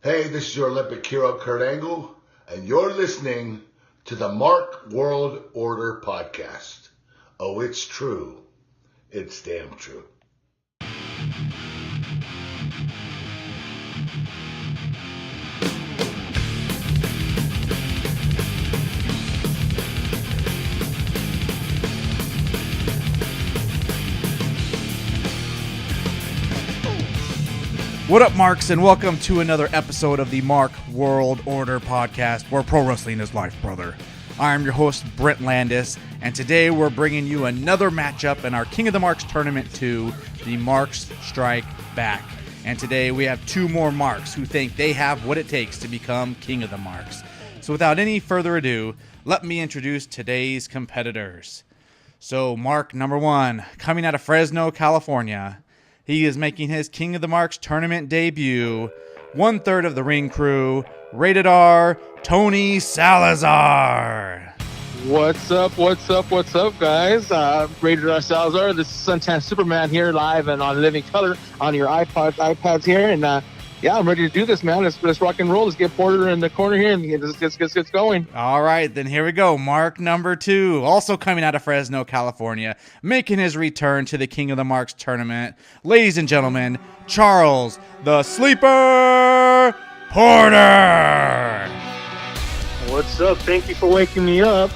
Hey, this is your Olympic hero, Kurt Angle, and you're listening to the Mark World Order podcast. Oh, it's true. It's damn true. What up, Marks, and welcome to another episode of the Mark World Order podcast, where pro wrestling is life, brother. I am your host, Brent Landis, and today we're bringing you another matchup in our King of the Marks Tournament 2, the Marks Strike Back. And today we have two more Marks who think they have what it takes to become King of the Marks. So without any further ado, let me introduce today's competitors. So Mark number 1, coming out of Fresno, California. He is making his King of the Marks tournament debut. 1/3 of the Ring Crew, rated R, Tony Salazar. What's up, guys? Rated R Salazar. This is Suntan Superman here, live and on living color on your iPads here. And yeah, I'm ready to do this, man. Let's rock and roll. Let's get Porter in the corner here and get going. All right, then here we go. Mark number 2, also coming out of Fresno, California, making his return to the King of the Marks tournament. Ladies and gentlemen, Charles the Sleeper Porter. What's up? Thank you for waking me up.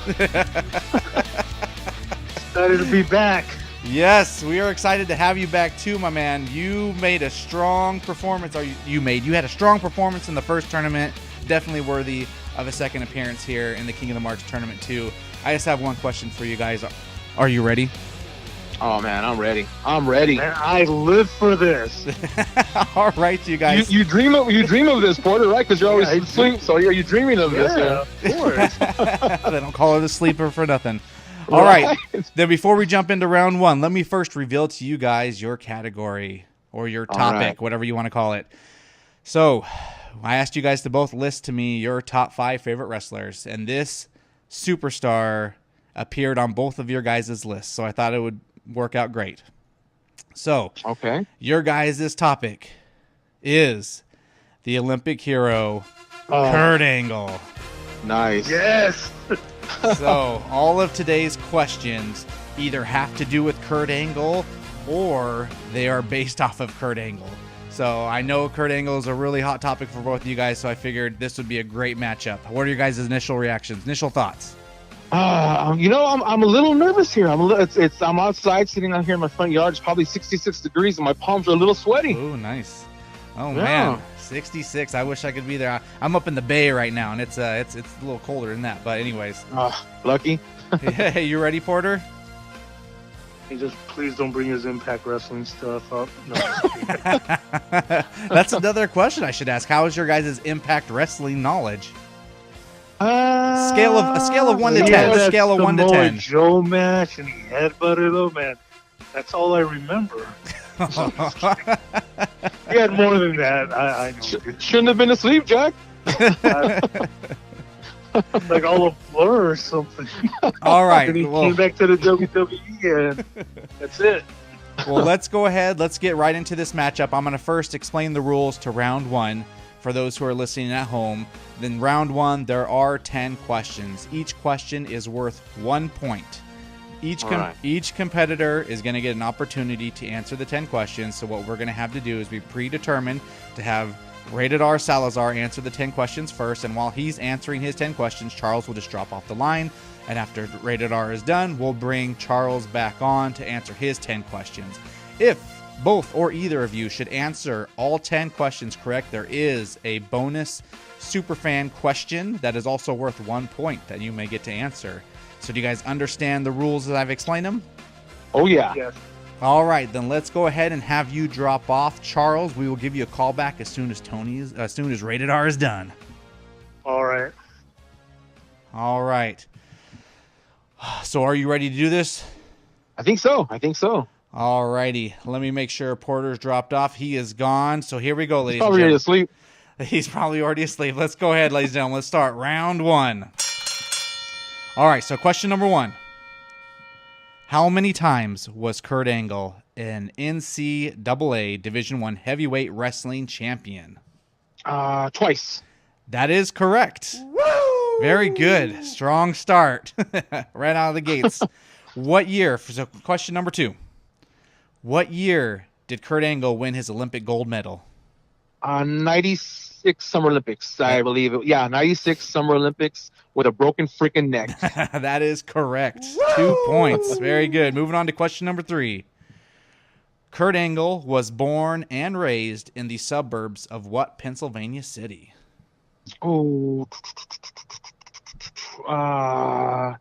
Excited to be back. Yes, we are excited to have you back too, my man. You made a strong performance, you had a strong performance in the first tournament, definitely worthy of a second appearance here in the King of the Marks tournament too. I just have one question for you guys. Are you ready? Oh man, I'm ready. Man, I live for this. All right, you guys. You dream of this, Porter, right? Because you're always asleep. So are you dreaming of this? Yeah, of course. They don't call her the sleeper for nothing. All right. Then before we jump into round 1, let me first reveal to you guys your category or your topic, whatever you want to call it. So I asked you guys to both list to me your top 5 favorite wrestlers, and this superstar appeared on both of your guys' lists, so I thought it would work out great. So your guys' topic is the Olympic hero, Kurt Angle. Nice. Yes. So all of today's questions either have to do with Kurt Angle or they are based off of Kurt Angle. So I know Kurt Angle is a really hot topic for both of you guys, so I figured this would be a great matchup. What are your guys' initial reactions, initial thoughts? I'm a little nervous here. I'm outside sitting out here in my front yard. It's probably 66 degrees and my palms are a little sweaty. Oh, nice. Oh man, 66. I wish I could be there. I'm up in the Bay right now, and it's a little colder than that. But anyways, lucky. Hey, you ready, Porter? He just please don't bring his Impact Wrestling stuff up. No. That's another question I should ask. How is your guys' Impact Wrestling knowledge? Scale of 1 to 10. Scale of 1 to 10. Joe match and he headbutted him, man. That's all I remember. He had more than that. I know. Shouldn't have been asleep, Jack. Like all a blur or something. All right. And he came back to the WWE, and that's it. Well, let's go ahead. Let's get right into this matchup. I'm going to first explain the rules to round 1 for those who are listening at home. Then round 1, there are 10 questions. Each question is worth 1 point. Each competitor is going to get an opportunity to answer the 10 questions. So what we're going to have to do is we predetermined to have Rated R Salazar answer the 10 questions first. And while he's answering his 10 questions, Charles will just drop off the line. And after Rated R is done, we'll bring Charles back on to answer his 10 questions. If both or either of you should answer all 10 questions correct, there is a bonus superfan question that is also worth 1 point that you may get to answer. So do you guys understand the rules as I've explained them? Oh, yeah. Yes. All right, then let's go ahead and have you drop off. Charles, we will give you a call back as soon as Rated R is done. All right. All right. So are you ready to do this? I think so. All righty. Let me make sure Porter's dropped off. He is gone. So here we go, ladies and Probably gentlemen. asleep. He's probably already asleep. Let's go ahead, ladies and gentlemen. Let's start round 1. All right, so question number 1. How many times was Kurt Angle an NCAA Division I heavyweight wrestling champion? Twice. That is correct. Woo! Very good. Strong start. Right out of the gates. What year? So question number 2. What year did Kurt Angle win his Olympic gold medal? 96 Summer Olympics, I believe. 96 Summer Olympics with a broken freaking neck. That is correct. Woo! 2 points. Very good. Moving on to question number 3. Kurt Angle was born and raised in the suburbs of what Pennsylvania city? Oh, I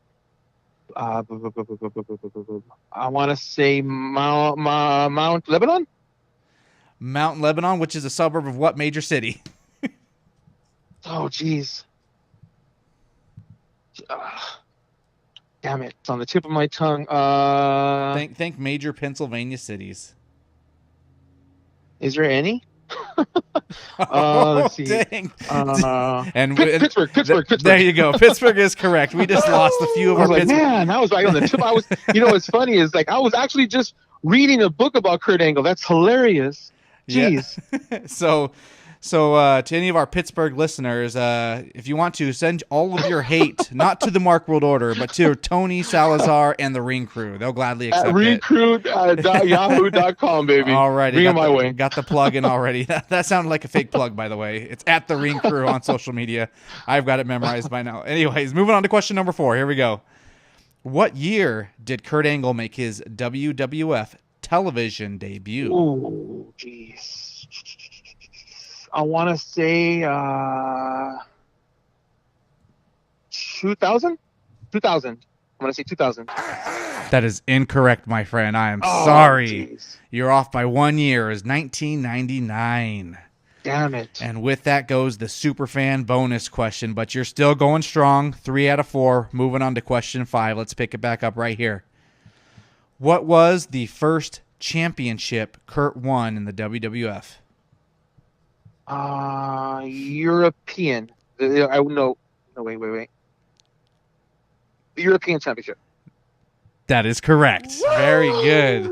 want to say Mount Lebanon. Mount Lebanon, which is a suburb of what major city? Oh, jeez. Damn it. It's on the tip of my tongue. Think major Pennsylvania cities. Is there any? Let's see. Dang. And Pittsburgh. There you go. Pittsburgh is correct. We just lost a few of our Pittsburgh. Man, I was right on the tip. What's funny is I was actually just reading a book about Kurt Angle. That's hilarious. Jeez. Yeah. So to any of our Pittsburgh listeners, if you want to, send all of your hate, not to the Mark World Order, but to Tony, Salazar, and the Ring Crew. They'll gladly accept it. ringcrew.yahoo.com, baby. All right. Bring it my way. Got the plug in already. That sounded like a fake plug, by the way. It's at the Ring Crew on social media. I've got it memorized by now. Anyways, moving on to question number 4. Here we go. What year did Kurt Angle make his WWF television debut? Oh, jeez. I want to say 2000. I'm going to say 2000. That is incorrect, my friend. I am sorry. Geez. You're off by 1 year. It was 1999. Damn it. And with that goes the Superfan bonus question, but you're still going strong. 3 out of 4. Moving on to question 5. Let's pick it back up right here. What was the first championship Kurt won in the WWF? European. Wait. The European Championship. That is correct. Woo! Very good.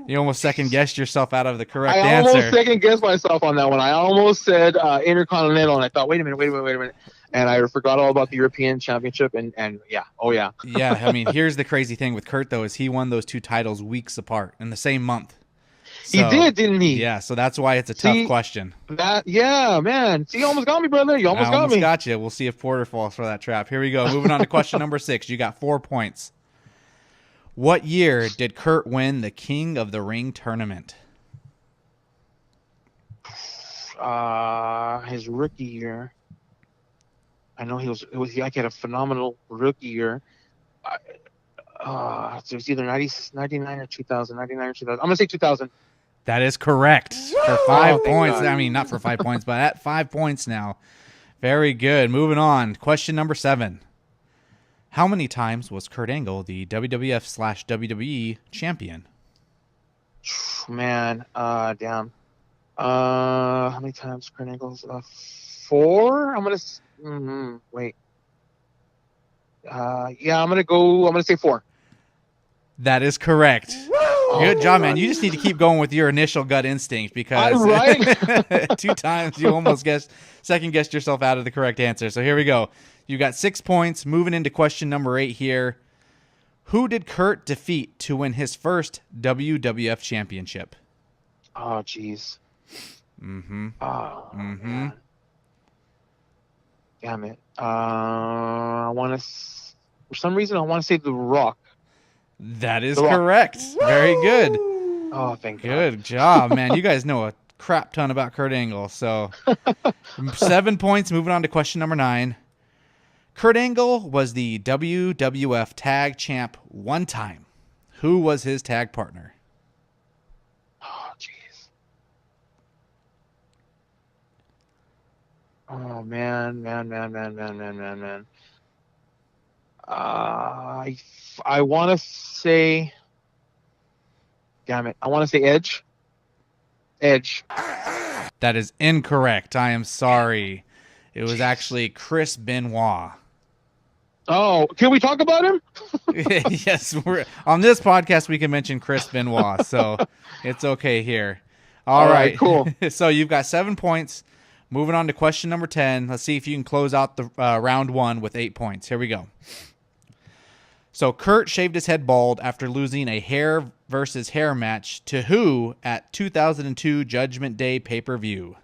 You almost second-guessed yourself out of the correct answer. I almost second-guessed myself on that one. I almost said Intercontinental, and I thought, wait a minute. And I forgot all about the European Championship, and yeah. Oh, yeah. Yeah, I mean, here's the crazy thing with Kurt, though, is he won those 2 titles weeks apart in the same month. So, he did, didn't he? Yeah, so that's why it's a tough question. Yeah, man. See, you almost got me, brother. You almost got me. Got you. We'll see if Porter falls for that trap. Here we go. Moving on to question number 6. You got 4 points. What year did Kurt win the King of the Ring tournament? His rookie year. I know he had a phenomenal rookie year. So it's either 99 or 2000. 99 or 2000. I'm gonna say 2000. That is correct. For 5 points. I mean, not for 5 points, but at 5 points now. Very good. Moving on. Question number 7. How many times was Kurt Angle the WWF/WWE champion? Man, damn. How many times Kurt Angle's? 4. I'm gonna. Wait. Yeah, I'm gonna say 4. That is correct. Good job, man. You just need to keep going with your initial gut instinct because right. 2 times you almost second-guessed yourself out of the correct answer. So here we go. You got 6 points. Moving into question number 8 here. Who did Kurt defeat to win his first WWF championship? Oh, jeez. Mm-hmm. Oh, man. Damn it. For some reason, I want to say The Rock. That is correct. Woo! Very good. Oh, thank God. Good job, man. You guys know a crap ton about Kurt Angle. So 7 points. Moving on to question number 9. Kurt Angle was the WWF Tag Champ 1 time. Who was his tag partner? Oh, jeez. Oh, man. I want to say... Damn it. I want to say Edge. That is incorrect. I am sorry. It was actually Chris Benoit. Oh, can we talk about him? Yes, on this podcast we can mention Chris Benoit, so it's okay here. All right, cool. So you've got 7 points. moving on to question number 10. Let's see if you can close out the round 1 with 8 points. Here we go. So Kurt shaved his head bald after losing a hair versus hair match to who at 2002 Judgment Day pay-per-view?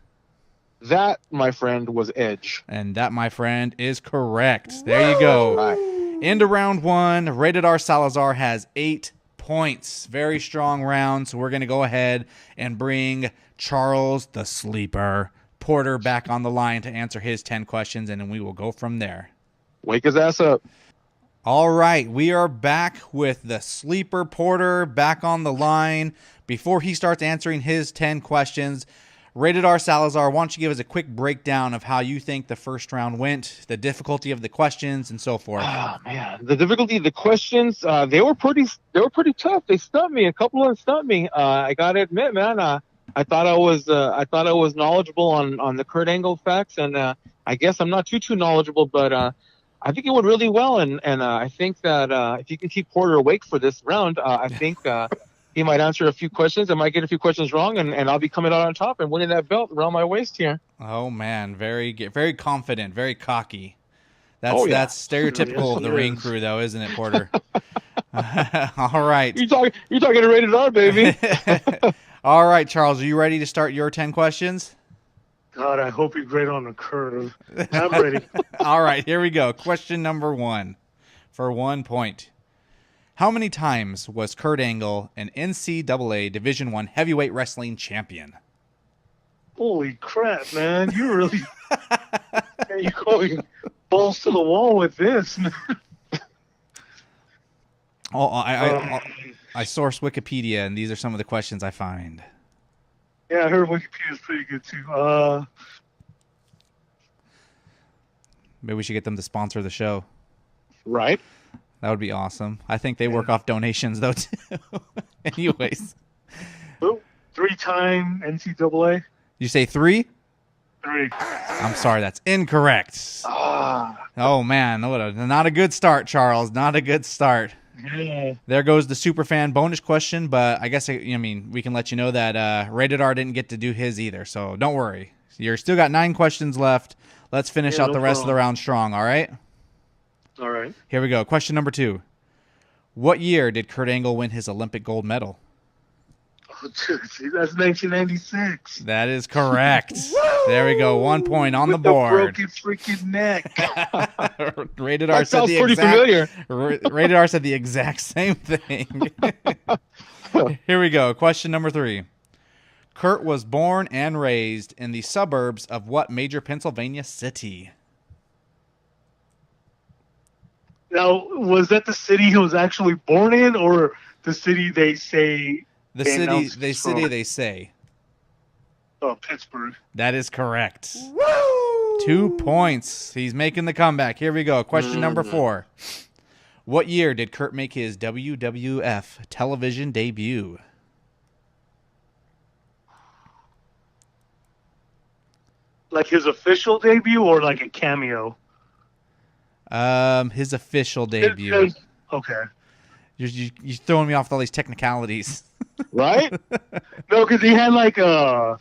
That, my friend, was Edge. And that, my friend, is correct. There you go. Right. Into round 1. Rated R Salazar has 8 points. Very strong round. So we're going to go ahead and bring Charles the Sleeper Porter back on the line to answer his 10 questions, and then we will go from there. Wake his ass up. All right, we are back with the Sleeper Porter back on the line. Before he starts answering his 10 questions, Rated R Salazar, why don't you give us a quick breakdown of how you think the first round went, the difficulty of the questions, and so forth. Oh man, the difficulty of the questions, they were pretty tough. They stumped me. A couple of them stumped me. I gotta admit, man, I thought I was knowledgeable on the Kurt Angle facts, and I guess I'm not too knowledgeable, but I think it went really well, and I think that if you can keep Porter awake for this round, I think he might answer a few questions. I might get a few questions wrong, and I'll be coming out on top and winning that belt around my waist here. Oh man, very confident, very cocky. That's stereotypical of the Ring Crew, though, isn't it, Porter? All right. You're talking to Rated R, baby. All right, Charles, are you ready to start your 10 questions? God, I hope you're great on the curve. I'm ready. All right, here we go. Question number 1 for 1 point. How many times was Kurt Angle an NCAA Division I heavyweight wrestling champion? Holy crap, man. You're really... You're going balls to the wall with this, man. I source Wikipedia, and these are some of the questions I find. Yeah, I heard Wikipedia is pretty good, too. Maybe we should get them to sponsor the show. Right. That would be awesome. I think they work off donations, though, too. Anyways. 3-time NCAA. You say 3? 3. I'm sorry, that's incorrect. Oh, man. Not a good start, Charles. Not a good start. Yeah. There goes the superfan bonus question, but I guess, we can let you know that Rated R didn't get to do his either, so don't worry. You're still got 9 questions left. Let's finish out the rest of the round strong, all right? All right. Here we go. Question number 2. What year did Kurt Angle win his Olympic gold medal? Oh, dude, that's 1996. That is correct. There we go. 1 point on the board. Broken freaking neck. Rated R That said sounds the pretty exact. familiar. Rated R said the exact same thing. Here we go. Question number 3. Kurt was born and raised in the suburbs of what major Pennsylvania city? Now, was that the city he was actually born in, or the city they say? The city they say. Oh, Pittsburgh. That is correct. Woo! 2 points. He's making the comeback. Here we go. Question number 4. What year did Kurt make his WWF television debut? Like his official debut, or like a cameo? His official debut. Okay. You're throwing me off with all these technicalities. Right? No, because he had like what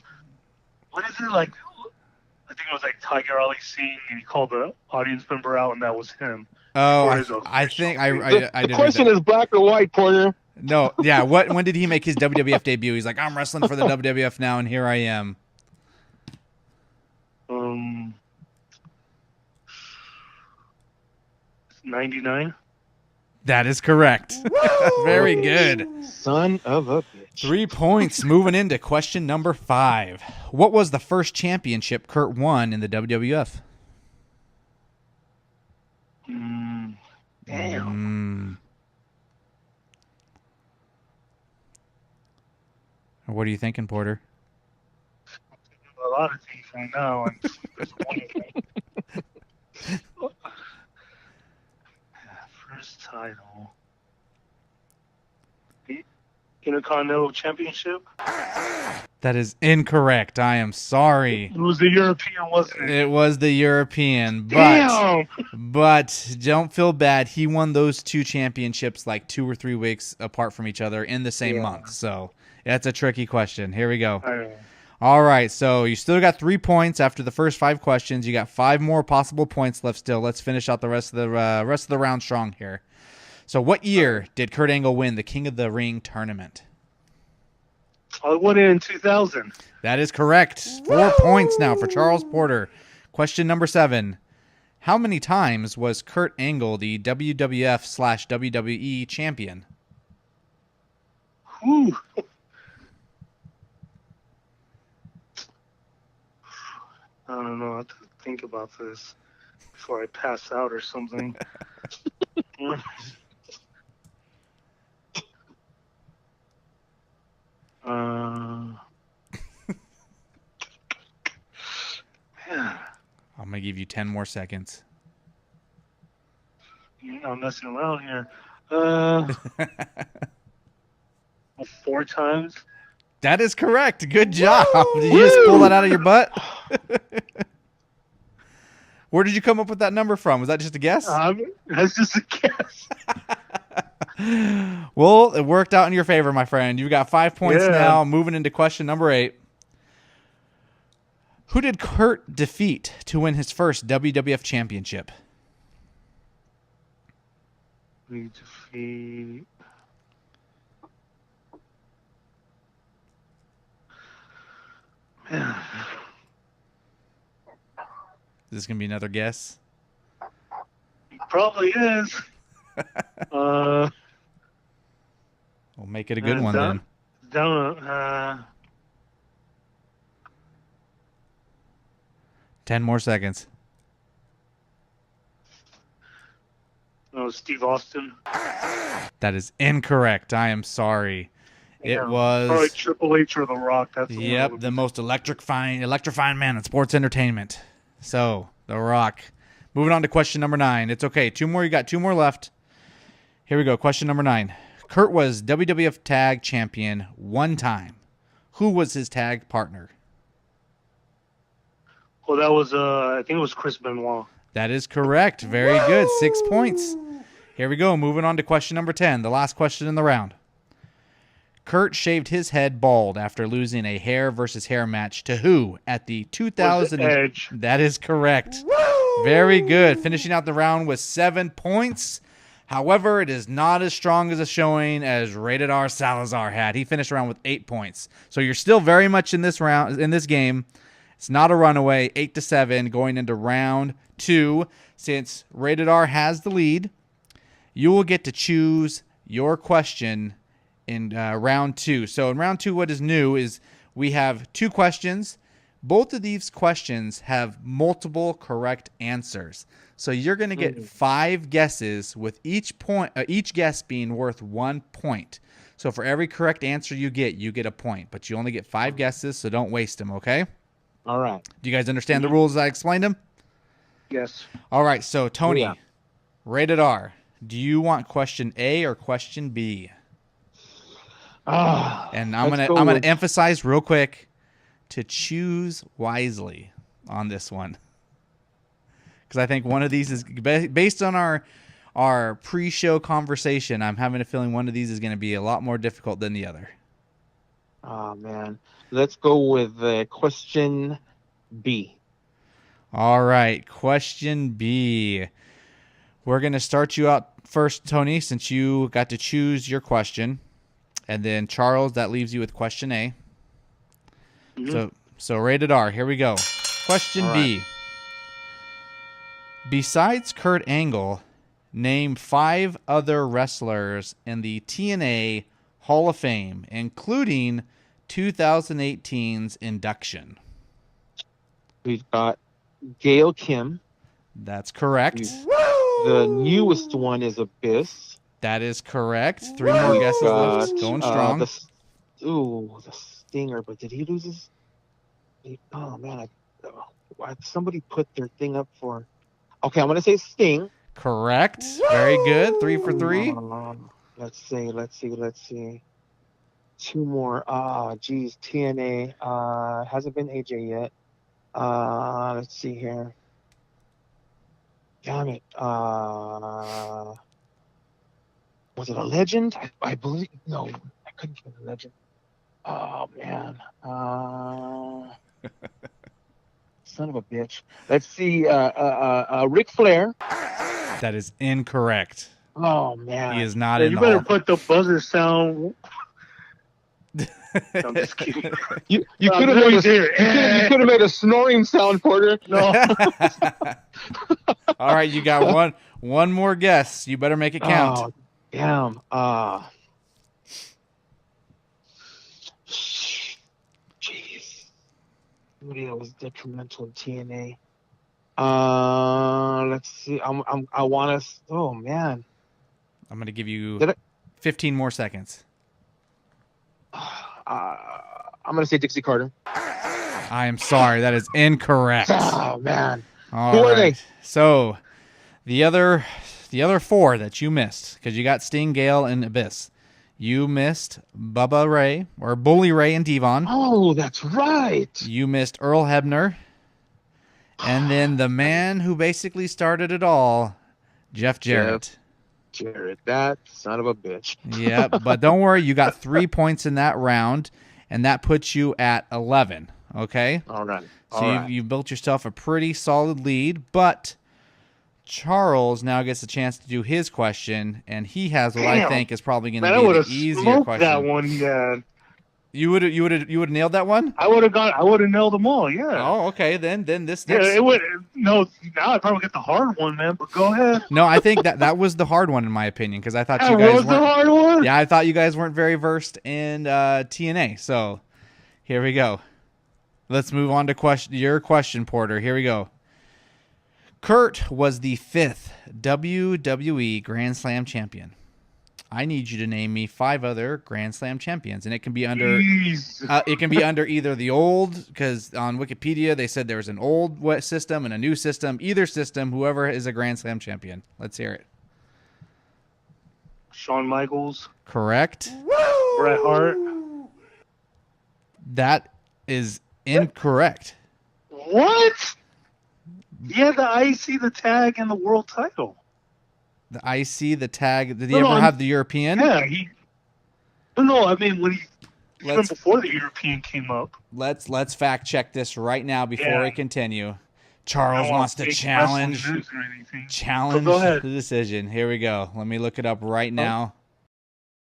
is it, like? I think it was like Tiger Ali Singh, and he called the audience member out, and that was him. Oh, I think I The did. question is black or white, Porter. No, yeah. When did he make his WWF debut? He's like, I'm wrestling for the WWF now, and here I am. 99. That is correct. Very good. Son of a bitch. 3 points. Moving into question number 5. What was the first championship Kurt won in the WWF? Damn. What are you thinking, Porter? A lot of things right now. First title. The Intercontinental Championship? That is incorrect. I am sorry. It was the European, wasn't it? It was the European, Damn! but don't feel bad. He won those 2 championships like 2 or 3 weeks apart from each other in the same month. So that's a tricky question. Here we go. All right, so you still got 3 points after the first 5 questions. You got 5 more possible points left still. Let's finish out the rest of the round strong here. So what year did Kurt Angle win the King of the Ring tournament? I won it in 2000. That is correct. 4 points now for Charles Porter. Question number 7. How many times was Kurt Angle the WWF/WWE champion? Whew. I don't know. I have to think about this before I pass out or something. Yeah, I'm going to give you 10 more seconds. you're not messing around here. 4 times. That is correct. Good job. Did you just pull that out of your butt? Where did you come up with that number from? Was that just a guess? That's just a guess. Well, it worked out in your favor, my friend. You've got 5 points Yeah. now. Moving into question number 8. Who did Kurt defeat to win his first WWF championship? We defeat. Man. Is this going to be another guess? Probably is. We'll make it a good one then. Don't. 10 more seconds. Oh, Steve Austin. That is incorrect. I am sorry. Yeah, It was... probably Triple H or The Rock. That's the Yep, one. the most electrifying man in sports entertainment. So, The Rock. Moving on to question number 9. It's okay. 2 more. You got 2 more left. Here we go. Question number 9. Kurt was WWF Tag Champion 1 time. Who was his tag partner? Well, that was I think it was Chris Benoit. That is correct. Very good. 6 points. Here we go. Moving on to question number 10. The last question in the round. Kurt shaved his head bald after losing a hair versus hair match to who at the 2000? Edge. That is correct. Very good. Finishing out the round with 7 points. However, it is not as strong as a showing as Rated R Salazar had. He finished around with 8 points. So you're still very much in this round, in this game. It's not a runaway. 8-7 going into round 2. Since Rated R has the lead, you will get to choose your question in round 2. So in round 2, what is new is we have 2 questions. Both of these questions have multiple correct answers. So you're going to get 5 guesses with each guess being worth 1 point. So for every correct answer you get a point. But you only get 5 guesses, so don't waste them, okay? All right. Do you guys understand the rules as I explained them? Yes. All right, so Tony, Yeah. Rated R, do you want question A or question B? And I'm gonna emphasize real quick to choose wisely on this one, because I think one of these is based on our pre-show conversation. I'm having a feeling one of these is going to be a lot more difficult than the other. Oh, man. Let's go with question B. All right, question B. We're going to start you out first, Tony, since you got to choose your question. And then, Charles, that leaves you with question A. So Rated R, here we go. Question B. Besides Kurt Angle, name 5 other wrestlers in the TNA Hall of Fame, including 2018's induction. We've got Gail Kim. That's correct. The newest one is Abyss. That is correct. 3 more guesses left. Going strong. The Stinger, but did he lose his? Oh man! Somebody put their thing up for. Okay, I'm gonna say Sting. Correct. Very good. 3 for 3. Let's see. 2 more. Geez, TNA. Hasn't been AJ yet. Let's see here. Damn it. Was it a legend? I believe. No, I couldn't get a legend. Oh man. Son of a bitch. Let's see. Ric Flair. That is incorrect. Oh man. He is not Yeah, in you the better hall. put the buzzer sound. I'm just kidding. You No, could have no, made you a did. you could have made a snoring sound, Porter. No. All right, you got one more guess. You better make it count. Oh damn. Jeez. Somebody that was detrimental in TNA. Let's see. I want to. Oh man. I'm going to give you Did I- 15 more seconds. I'm gonna say Dixie Carter. I am sorry, that is incorrect. Oh man. All Who are right. they? So the other four that you missed, because you got Sting, Gale, and Abyss. You missed Bubba Ray, or Bully Ray and Devon. Oh, that's right. You missed Earl Hebner. And then the man who basically started it all, Jeff Jarrett. Jarrett, that son of a bitch. Yeah, but don't worry, you got 3 points in that round, and that puts you at 11. Okay? All right. So you built yourself a pretty solid lead, but Charles now gets a chance to do his question, and he has what I Damn. think is probably going Man, I to be would the have easier smoked question. that one. Yeah, You would nailed that one? I would have nailed them all. Yeah. Oh, okay. Then this Yeah, next. it would. No, now I probably get the hard one, man. But go ahead. No, I think that was the hard one in my opinion, because I thought That you guys was the weren't. hard one. Yeah, I thought you guys weren't very versed in TNA. So here we go. Let's move on to your question, Porter. Here we go. Kurt was the 5th WWE Grand Slam champion. I need you to name me 5 other Grand Slam champions, and it can be under either the old, because on Wikipedia they said there's an old system and a new system. Either system, whoever is a Grand Slam champion. Let's hear it. Shawn Michaels, Correct. Bret Hart. That is incorrect. What? Yeah, the IC, the tag, and the world title. The IC, the tag. Did he No, ever have the European? Yeah, No, I mean when even Let's- before the European came up. Let's fact check this right now before Yeah. we continue. I Charles don't wants to fake challenge wrestling news or anything. challenge So go ahead. the decision. Here we go. Let me look it up right now.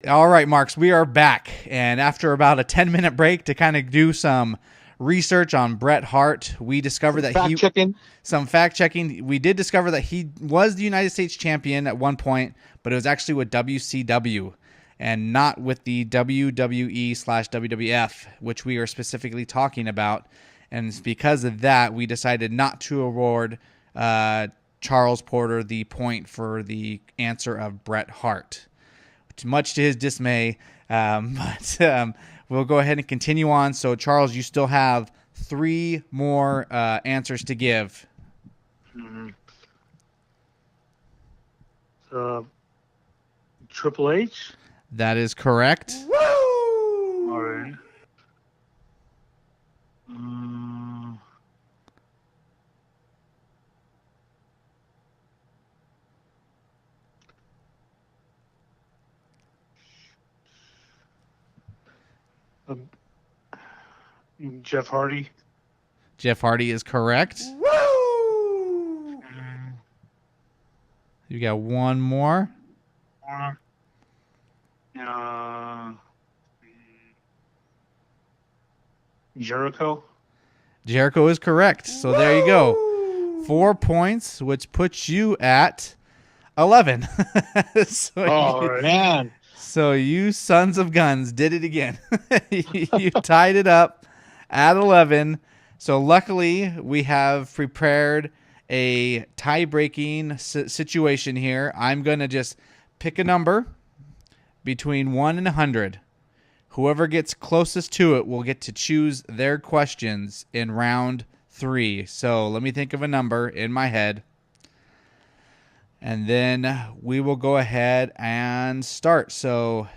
All right, Marks, we are back. And after about a 10-minute break to kind of do some research on Bret Hart, we discovered that some fact checking. We did discover that he was the United States champion at one point, but it was actually with WCW and not with the WWE/WWF, which we are specifically talking about. And it's because of that, we decided not to award Charles Porter the point for the answer of Bret Hart, much to his dismay. But we'll go ahead and continue on. So, Charles, you still have 3 more answers to give. Triple H. That is correct. All right. Jeff Hardy. Jeff Hardy is correct. You got one more. Jericho. Jericho is correct. So there you go. 4 points, which puts you at 11. Man. So you sons of guns did it again. You tied it up at 11. So luckily we have prepared a tie-breaking situation here. I'm going to just pick a number between 1 and 100. Whoever gets closest to it will get to choose their questions in round 3. So let me think of a number in my head. And then we will go ahead and start. So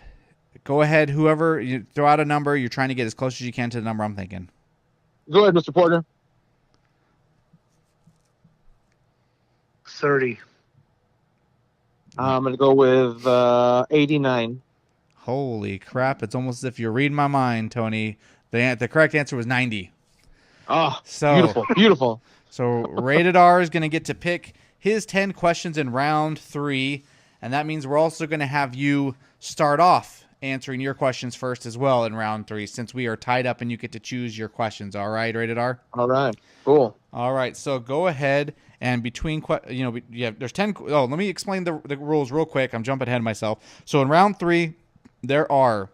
go ahead, whoever, you throw out a number. You're trying to get as close as you can to the number I'm thinking. Go ahead, Mr. Porter. 30. I'm going to go with 89. Holy crap. It's almost as if you're reading my mind, Tony. The correct answer was 90. Oh, So, beautiful, beautiful. So Rated R is going to get to pick his 10 questions in round 3. And that means we're also going to have you start off answering your questions first as well in round 3, since we are tied up and you get to choose your questions. All right, Rated R? All right, cool. All right, so go ahead and there's 10. Oh, let me explain the rules real quick. I'm jumping ahead of myself. So in round 3, there are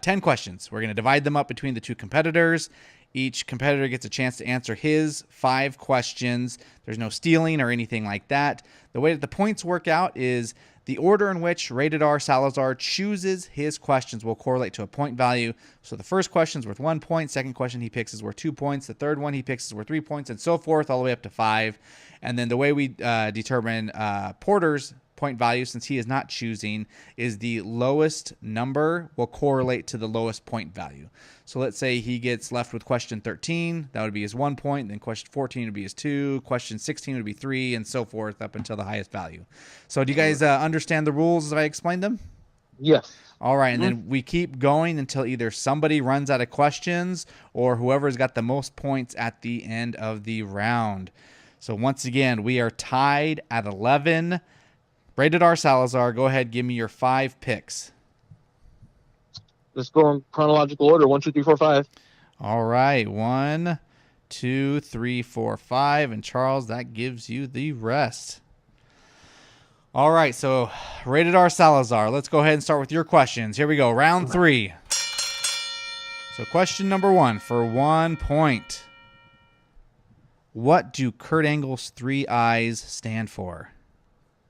10 questions. We're going to divide them up between the 2 competitors. Each competitor gets a chance to answer his 5 questions. There's no stealing or anything like that. The way that the points work out is the order in which Rated R Salazar chooses his questions will correlate to a point value. So the first question is worth 1 point. Second question he picks is worth 2 points. The third one he picks is worth 3 points, and so forth, all the way up to 5. And then the way we determine Porter's point value, since he is not choosing, is the lowest number will correlate to the lowest point value. So let's say he gets left with question 13, that would be his 1 point, then question 14 would be his 2, question 16 would be 3, and so forth up until the highest value. So do you guys understand the rules as I explained them? Yes. All right, and then we keep going until either somebody runs out of questions or whoever's got the most points at the end of the round. So once again, we are tied at 11. Rated R Salazar, go ahead, give me your 5 picks. Let's go in chronological order. 1, 2, 3, 4, 5. All right, 1, 2, 3, 4, 5, and Charles, that gives you the rest. All right, so Rated R Salazar, let's go ahead and start with your questions. Here we go, round 3. So question number 1 for 1 point. What do Kurt Angle's 3 eyes stand for?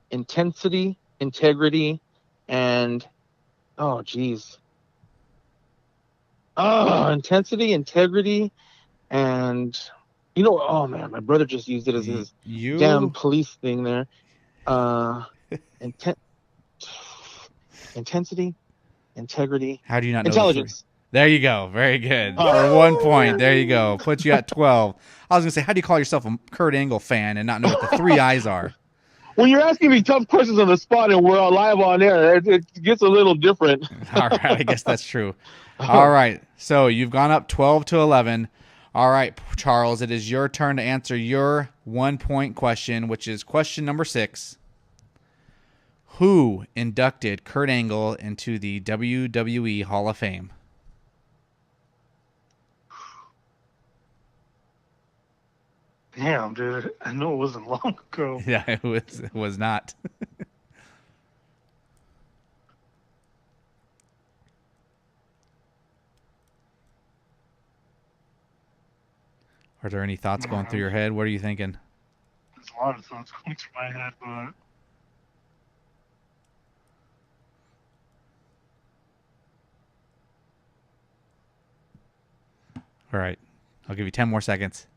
Intensity, integrity, and intensity, integrity, and oh man, my brother just used it as his damn police thing there. Intensity, integrity. How do you not know? Intelligence. There you go. Very good. For 1 point. There you go. Puts you at 12. I was going to say, how do you call yourself a Kurt Angle fan and not know what the 3 eyes are? When you're asking me tough questions on the spot and we're all live on air, it gets a little different. All right. I guess that's true. All right. So you've gone up 12 to 11. All right, Charles, it is your turn to answer your 1 point question, which is question number 6. Who inducted Kurt Angle into the WWE Hall of Fame? Damn, dude. I know it wasn't long ago. Yeah, it was not. Are there any thoughts going through your head? What are you thinking? There's a lot of thoughts going through my head, but... All right. I'll give you 10 more seconds.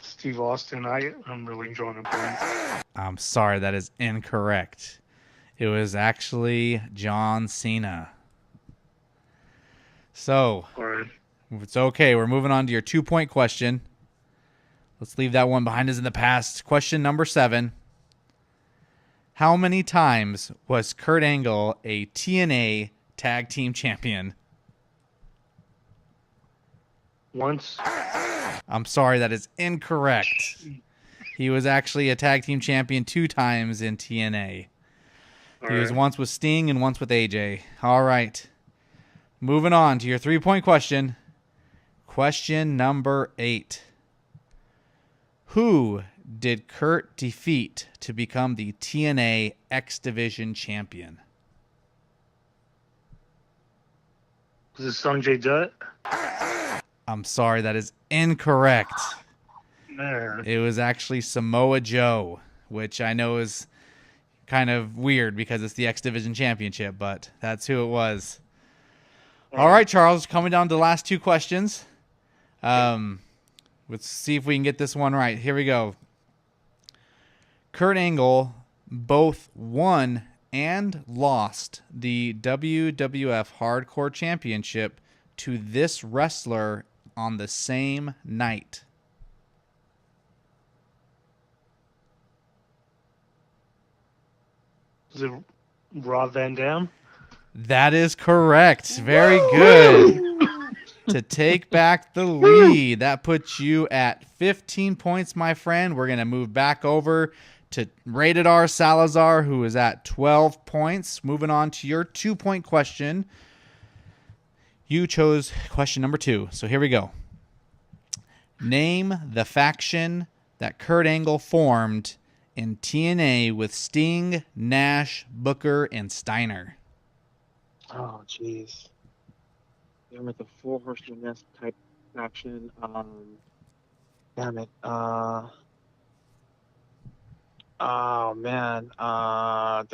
Steve Austin, I'm really enjoying the point. I'm sorry, that is incorrect. It was actually John Cena. So, Right. it's okay. We're moving on to your 2 point question. Let's leave that one behind us in the past. Question number 7. How many times was Kurt Angle a TNA Tag Team Champion? Once. I'm sorry, that is incorrect. He was actually a Tag Team Champion 2 times in TNA. He was once with Sting and once with AJ. All right. Moving on to your 3 point question. Question number 8. Who did Kurt defeat to become the TNA X Division champion? Was it Sanjay Dutt? I'm sorry, that is incorrect. Man. It was actually Samoa Joe, which I know is kind of weird because it's the X Division championship, but that's who it was. All right, Charles, coming down to the last 2 questions. Let's see if we can get this one right. Here we go. Kurt Angle both won and lost the WWF Hardcore Championship to this wrestler on the same night. Is it Rob Van Dam? That is correct. Very good. To take back the lead. That puts you at 15 points, my friend. We're going to move back over to Rated R Salazar, who is at 12 points. Moving on to your 2-point question. You chose question number 2. So here we go. Name the faction that Kurt Angle formed in TNA with Sting, Nash, Booker, and Steiner. Oh, jeez. They're with the 4 Horsemen Nest type action. Damn it. Oh man. No.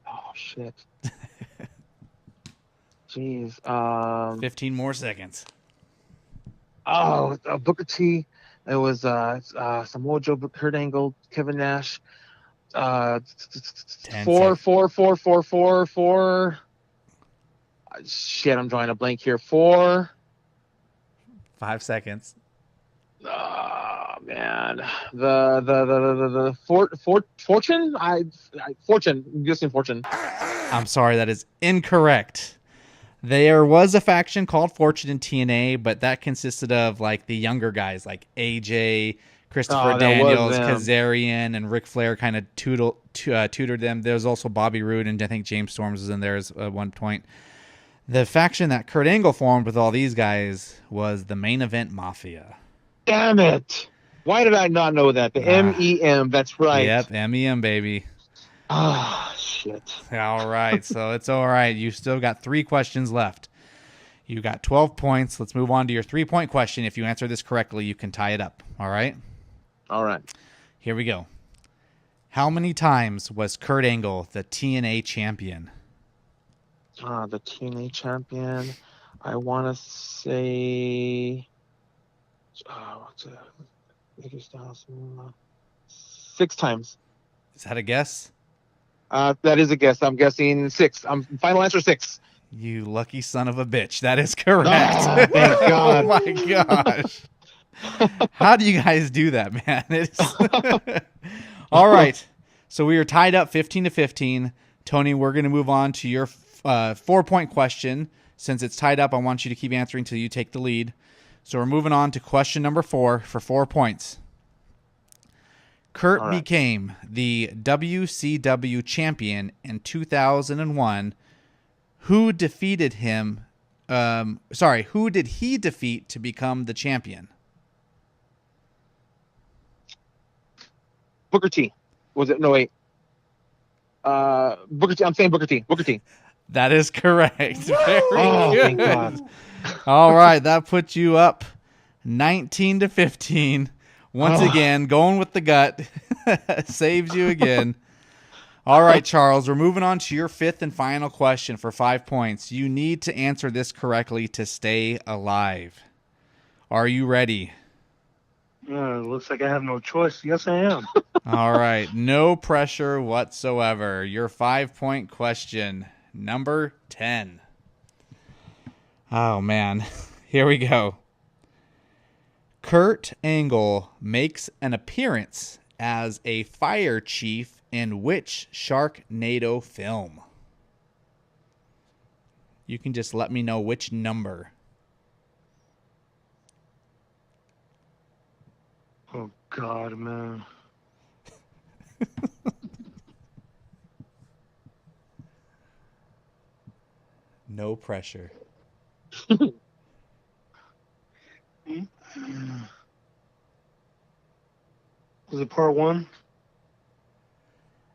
Oh shit. Jeez. 15 more seconds. Booker T. It was Samoa Joe, Kurt Angle, Kevin Nash. 4. Shit, I'm drawing a blank here. 4. 5 seconds. Oh man, the Fortune. Fortune. I'm guessing Fortune. I'm sorry, that is incorrect. There was a faction called Fortune in TNA, but that consisted of like the younger guys like AJ, Christopher Daniels, Kazarian, and Ric Flair kind of tutored them. There was also Bobby Roode, and I think James Storms was in there at one point. The faction that Kurt Angle formed with all these guys was the Main Event Mafia. Damn it. Why did I not know that? The MEM, that's right. Yep, MEM, baby. Ah, shit. All right, so it's all right. You still got 3 questions left. You got 12 points. Let's move on to your 3-point question. If you answer this correctly, you can tie it up. All right? All right. Here we go. How many times was Kurt Angle the TNA champion? The TNA champion. I want to say... 6 times. Is that a guess? That is a guess. I'm guessing 6. Final answer 6. You lucky son of a bitch. That is correct. Oh, thank God. Oh, my gosh. How do you guys do that, man? All right. So we are tied up 15-15. Tony, we're going to move on to your 4-point question. Since it's tied up, I want you to keep answering until you take the lead. So we're moving on to question number 4 for 4 points. Kurt became the WCW champion in 2001. Who defeated him? Who did he defeat to become the champion? Booker T. Was it? No, wait. Booker T. I'm saying Booker T. Booker T. That is correct. Very good. Thank God. All right, that puts you up 19-15. Once again, going with the gut. Saves you again. All right, Charles, we're moving on to your 5th and final question for 5 points. You need to answer this correctly to stay alive. Are you ready? Looks like I have no choice. Yes, I am. All right, no pressure whatsoever. Your 5-point question, number 10. Oh, man. Here we go. Kurt Angle makes an appearance as a fire chief in which Sharknado film? You can just let me know which number. Oh, God, man. No pressure. Was it part 1?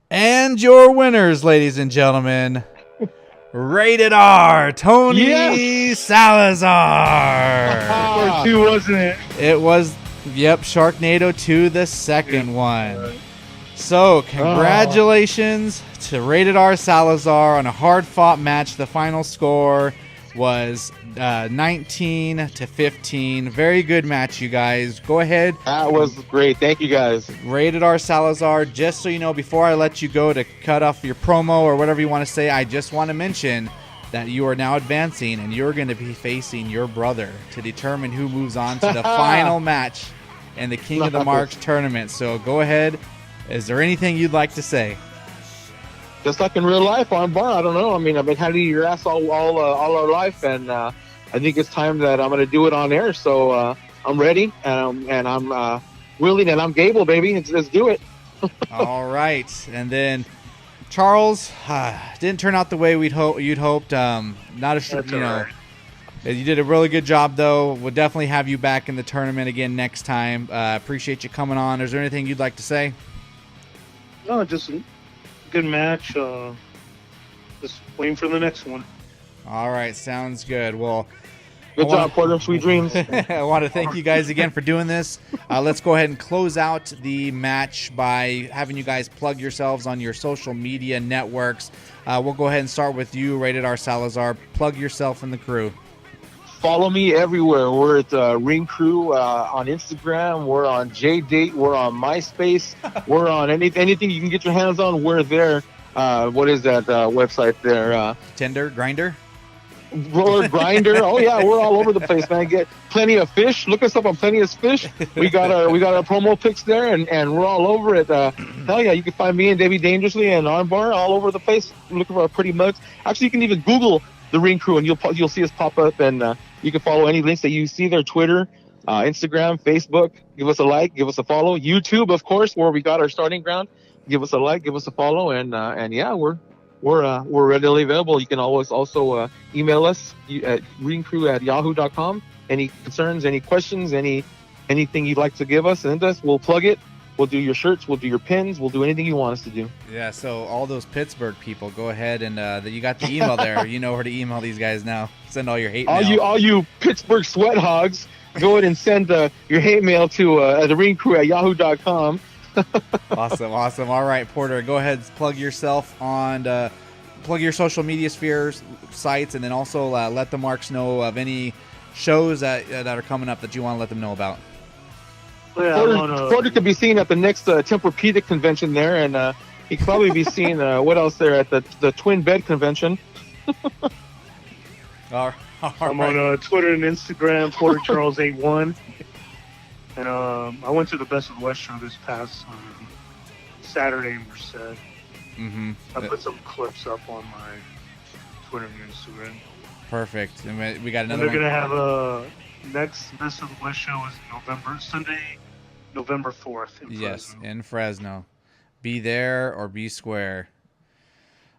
And your winners, ladies and gentlemen, Rated R, Tony Salazar. Part 2, wasn't it? It was, yep, Sharknado 2, the second one. So, congratulations to Rated R Salazar on a hard-fought match. The final score was 19-15. Very good match, you guys. Go ahead. That was great. Thank you, guys. Rated R Salazar, just so you know, before I let you go to cut off your promo or whatever you want to say, I just want to mention that you are now advancing and you're going to be facing your brother to determine who moves on to the final match in the King of the Marks tournament. So go ahead. Is there anything you'd like to say? Just like in real life, on bar, I don't know. I mean, I've been handing your ass all our life, and I think it's time that I'm going to do it on air. So I'm ready, and I'm willing, and I'm Gable, baby. Let's do it. All right, and then Charles didn't turn out the way you'd hoped. Not a sure, you know. Right. You did a really good job, though. We'll definitely have you back in the tournament again next time. Appreciate you coming on. Is there anything you'd like to say? No, just a good match. Just waiting for the next one. All right, sounds good. Well, good job, Porter. Sweet dreams. I want to thank you guys again for doing this. Let's go ahead and close out the match by having you guys plug yourselves on your social media networks. We'll go ahead and start with you, Rated R Salazar. Plug yourself and the crew. Follow me everywhere. We're at Ring Crue on Instagram. We're on JDate. We're on MySpace. We're on anything you can get your hands on. We're there. What is that website there? Tinder, Grindr? Roller Grinder. Oh yeah, we're all over the place, man. Get Plenty of Fish. Look us up on Plenty of Fish. We got our promo pics there, and we're all over it. Hell yeah, you can find me and Davey Dangerously and Armbar all over the place looking for our pretty mugs. Actually, you can even Google the Ring Crew and you'll see us pop up, and you can follow any links that you see there. Twitter, Instagram, Facebook. Give us a like, give us a follow. YouTube, of course, where we got our starting ground. Give us a like, give us a follow, and yeah, we're readily available. You can always also email us at ringcrew@yahoo.com. Any concerns, any questions, anything you'd like to give us, send us. We'll plug it. We'll do your shirts. We'll do your pins. We'll do anything you want us to do. Yeah, so all those Pittsburgh people, go ahead and you got the email there. You know where to email these guys now. Send all your hate mail. All you Pittsburgh sweat hogs, go ahead and send your hate mail to the ringcrew@yahoo.com. Awesome. All right, Porter, go ahead and plug yourself on plug your social media spheres sites, and then also let the Marks know of any shows that are coming up that you want to let them know about. Yeah, Porter could be seen at the next Tempur-Pedic convention there, and he could probably be seen what else there at the Twin Bed convention. All I'm right. on Twitter and Instagram, PorterCharles81. And I went to the Best of the West show this past Saturday in Merced. Mm-hmm. I put some clips up on my Twitter and Instagram. Perfect. And we got And another they're one. going to have next Best of the West show is Sunday, November 4th in Fresno. Yes, in Fresno. Be there or be square.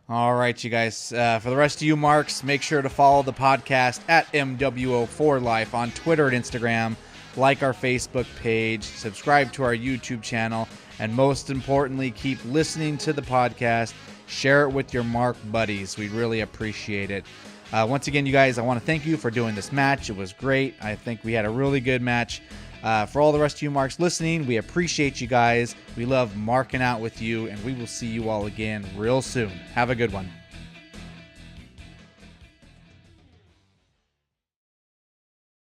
All right, you guys. For the rest of you Marks, make sure to follow the podcast at MWO4Life on Twitter and Instagram. Like our Facebook page, subscribe to our YouTube channel, and most importantly, keep listening to the podcast. Share it with your Mark buddies. We really appreciate it. Once again, you guys, I want to thank you for doing this match. It was great. I think we had a really good match. For all the rest of you Marks listening, we appreciate you guys. We love marking out with you, and we will see you all again real soon. Have a good one.